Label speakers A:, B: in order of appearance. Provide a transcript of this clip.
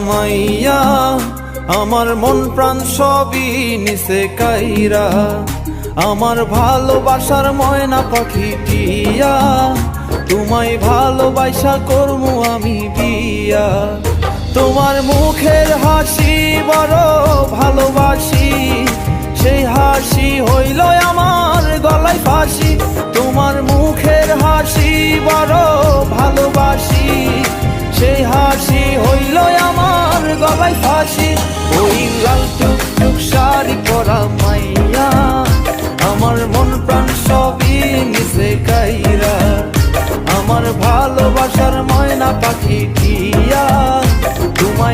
A: মাইয়া, আমার মন প্রাণ সবই নিছে কাইরা। আমার ভালোবাসার ময়না পাখি টিয়া, তোমায় ভালোবাসা করমু আমি বিয়া। তোমার মুখের হাসি বড় ভালোবাসি, সেই হাসি হইল আমার গলায় ফাঁসি। তোমার মুখের হাসি বড় ভালোবাসি, সেই হাসি হইল আমার গলায় ফাঁসি। ওই লাল টুকটুক শাড়ি পরা মাইয়া, আমার মন প্রাণ সবই নিছে কাইরা। আমার ভালোবাসার ময়না পাখি